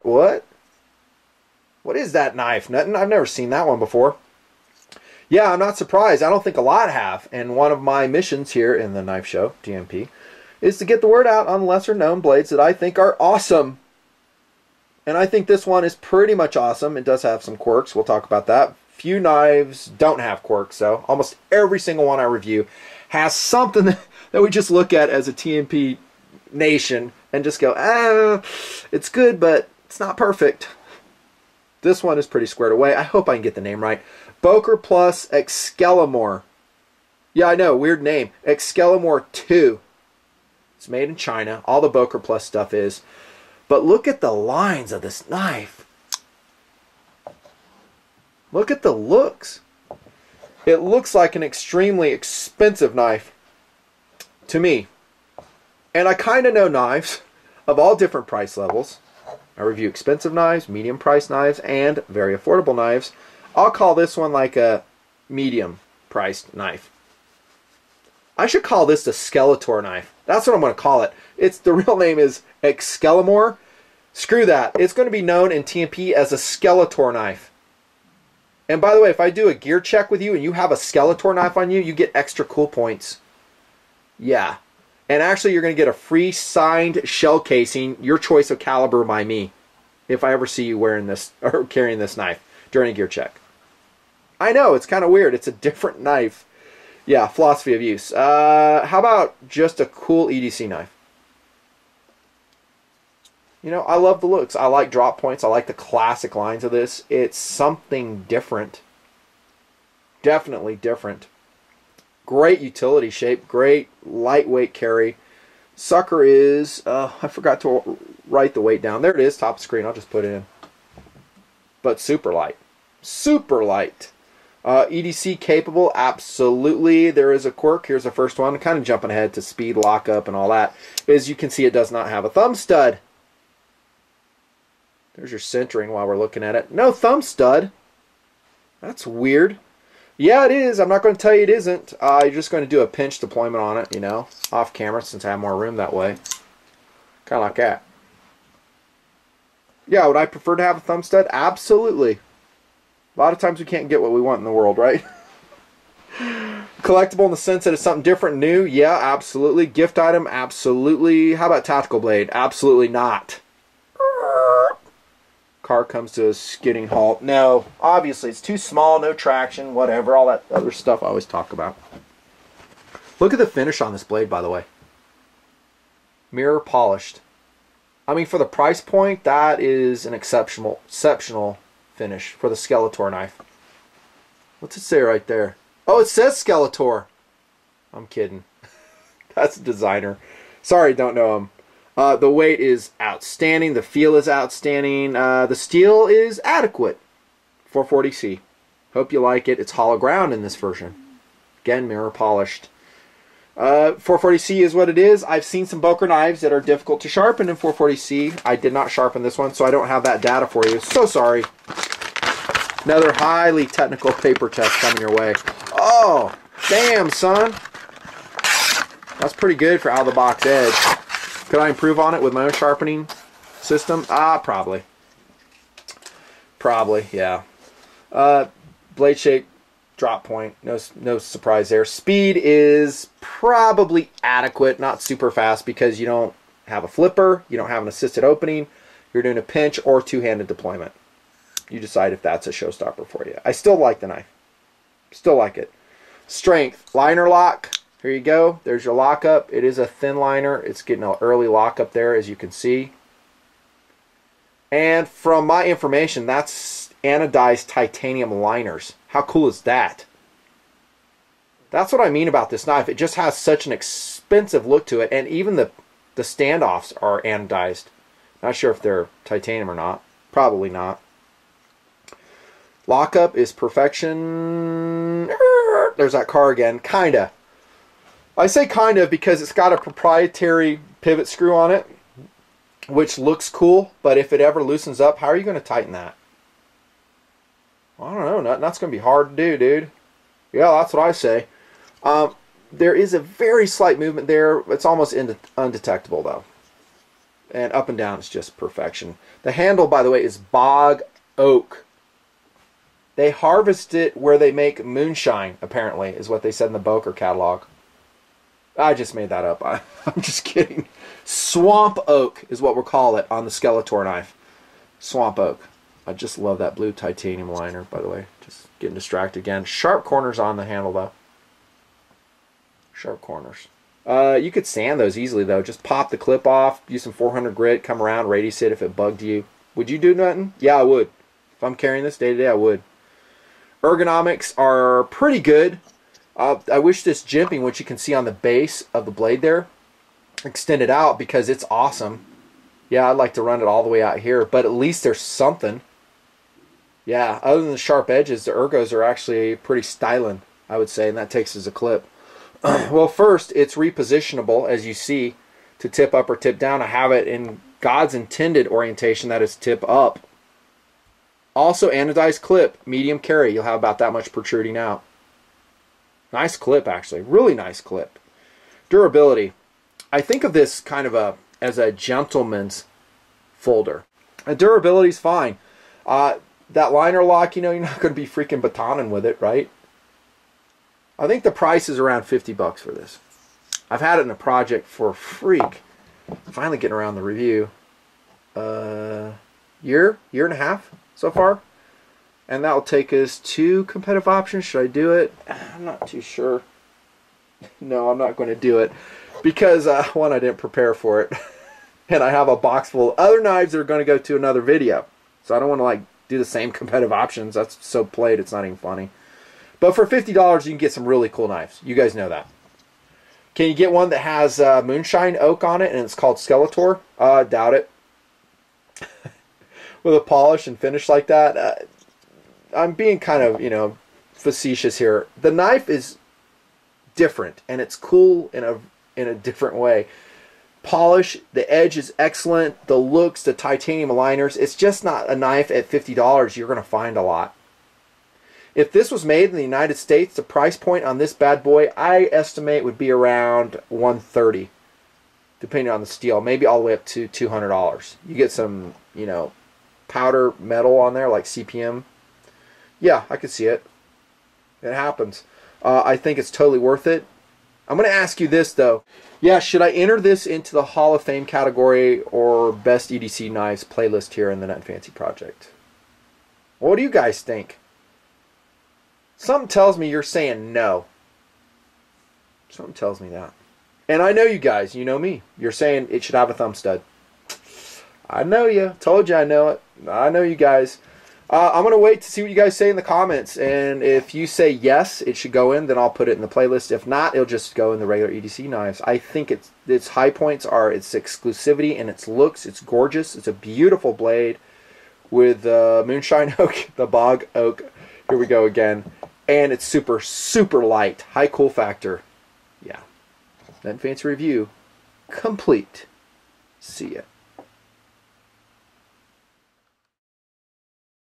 What? What is that knife? Nothing. I've never seen that one before. Yeah, I'm not surprised. I don't think a lot have. And one of my missions here in the knife show, DMP, is to get the word out on lesser known blades that I think are awesome. And I think this one is pretty much awesome. It does have some quirks. We'll talk about that. Few knives don't have quirks, though. Almost every single one I review has something that we just look at as a TMP nation and just go, it's good, but it's not perfect. This one is pretty squared away. I hope I can get the name right. Boker Exskelimoor. Yeah, I know, weird name. Exskelimoor 2. It's made in China. All the Boker Plus stuff is. But look at the lines of this knife. Look at the looks. It looks like an extremely expensive knife to me. And I kind of know knives of all different price levels. I review expensive knives, medium price knives, and very affordable knives. I'll call this one like a medium priced knife. I should call this the Skeletor knife. That's what I'm going to call it. The real name is Exskelimoor. Screw that. It's going to be known in TMP as a Skeletor knife. And by the way, if I do a gear check with you and you have a Skeletor knife on you, you get extra cool points. Yeah. And actually, you're going to get a free signed shell casing, your choice of caliber by me, if I ever see you wearing this or carrying this knife during a gear check. I know, it's kind of weird. It's a different knife. Yeah, philosophy of use. How about just a cool EDC knife? You know, I love the looks. I like drop points. I like the classic lines of this. It's something different. Definitely different. Great utility shape. Great lightweight carry. Sucker is, I forgot to write the weight down. There it is, top of the screen. I'll just put it in. But super light. Super light. EDC capable, absolutely. There is a quirk. Here's the first one. Kind of jumping ahead to speed, lockup, and all that. As you can see, it does not have a thumb stud. There's your centering while we're looking at it. No thumb stud. That's weird. Yeah, it is. I'm not going to tell you it isn't. You're just going to do a pinch deployment on it, you know, off camera since I have more room that way. Kind of like that. Yeah, would I prefer to have a thumb stud? Absolutely. A lot of times we can't get what we want in the world, right? Collectible in the sense that it's something different, new? Yeah, absolutely. Gift item? Absolutely. How about tactical blade? Absolutely not. Car comes to a skidding halt. No, obviously it's too small, no traction, whatever, all that other stuff I always talk about. Look at the finish on this blade, by the way. Mirror polished. I mean, for the price point, that is an exceptional finish for the Skeletor knife. What's it say right there? Oh, it says Skeletor. I'm kidding. That's a designer. Sorry, don't know him. The weight is outstanding. The feel is outstanding. The steel is adequate. 440C. Hope you like it. It's hollow ground in this version. Again, mirror polished. 440C is what it is. I've seen some Boker knives that are difficult to sharpen in 440C. I did not sharpen this one, so I don't have that data for you. So sorry. Another highly technical paper test coming your way. Oh, damn, son. That's pretty good for out-of-the-box edge. Could I improve on it with my own sharpening system? Probably. Probably, yeah. Blade shape, drop point, no surprise there. Speed is probably adequate, not super fast because you don't have a flipper, you don't have an assisted opening, you're doing a pinch or two-handed deployment. You decide if that's a showstopper for you. I still like the knife. Still like it. Strength, liner lock. Here you go. There's your lockup. It is a thin liner. It's getting an early lockup there, as you can see. And from my information, that's anodized titanium liners. How cool is that? That's what I mean about this knife. It just has such an expensive look to it, and even the standoffs are anodized. Not sure if they're titanium or not. Probably not. Lockup is perfection. There's that car again. Kinda. I say kind of because it's got a proprietary pivot screw on it, which looks cool, but if it ever loosens up, how are you going to tighten that? I don't know. That's going to be hard to do, dude. Yeah, that's what I say. There is a very slight movement there. It's almost undetectable, though. And up and down is just perfection. The handle, by the way, is bog oak. They harvest it where they make moonshine, apparently, is what they said in the Boker catalog. I just made that up. I'm just kidding. Swamp oak is what we'll call it on the Skeletor knife. Swamp oak. I just love that blue titanium liner, by the way. Just getting distracted again. Sharp corners on the handle, though. Sharp corners. You could sand those easily, though. Just pop the clip off, use some 400 grit, come around, radius it if it bugged you. Would you do nothing? Yeah, I would. If I'm carrying this day to day, I would. Ergonomics are pretty good. I wish this jimping, which you can see on the base of the blade there, extended out because it's awesome. Yeah, I'd like to run it all the way out here, but at least there's something. Yeah, other than the sharp edges, the ergos are actually pretty styling, I would say, and that takes as a clip. Well, first, it's repositionable, as you see, to tip up or tip down. I have it in God's intended orientation, that is tip up. Also, anodized clip, medium carry. You'll have about that much protruding out. Nice clip, actually. Really nice clip. Durability. I think of this kind of as a gentleman's folder. And durability's fine. That liner lock, you know, you're not going to be freaking batoning with it, right? I think the price is around 50 bucks for this. I've had it in a project for a freak. Finally getting around the review. Year and a half so far. And that will take us to competitive options. Should I do it? I'm not too sure. No, I'm not going to do it. Because, one, I didn't prepare for it. And I have a box full of other knives that are going to go to another video. So I don't want to, like, do the same competitive options. That's so played, it's not even funny. But for $50, you can get some really cool knives. You guys know that. Can you get one that has moonshine oak on it and it's called Skeletor? Doubt it. With a polish and finish like that. I'm being kind of, you know, facetious here. The knife is different and it's cool in a different way. Polish, the edge is excellent. The looks, the titanium aligners. It's just not a knife at $50 you're going to find a lot. If this was made in the United States, the price point on this bad boy, I estimate would be around $130, depending on the steel, maybe all the way up to $200. You get some, you know, powder metal on there, like CPM. Yeah, I could see it. It happens. I think it's totally worth it. I'm going to ask you this, though. Yeah, should I enter this into the Hall of Fame category or Best EDC Knives playlist here in the Nutnfancy project? What do you guys think? Something tells me you're saying no. Something tells me that. And I know you guys. You know me. You're saying it should have a thumb stud. I know you. Told you I know it. I know you guys. I'm going to wait to see what you guys say in the comments. And if you say yes, it should go in, then I'll put it in the playlist. If not, it'll just go in the regular EDC knives. I think its high points are its exclusivity and its looks. It's gorgeous. It's a beautiful blade with moonshine oak, the bog oak. Here we go again. And it's super, super light. High cool factor. Yeah. Nutnfancy review complete. See ya.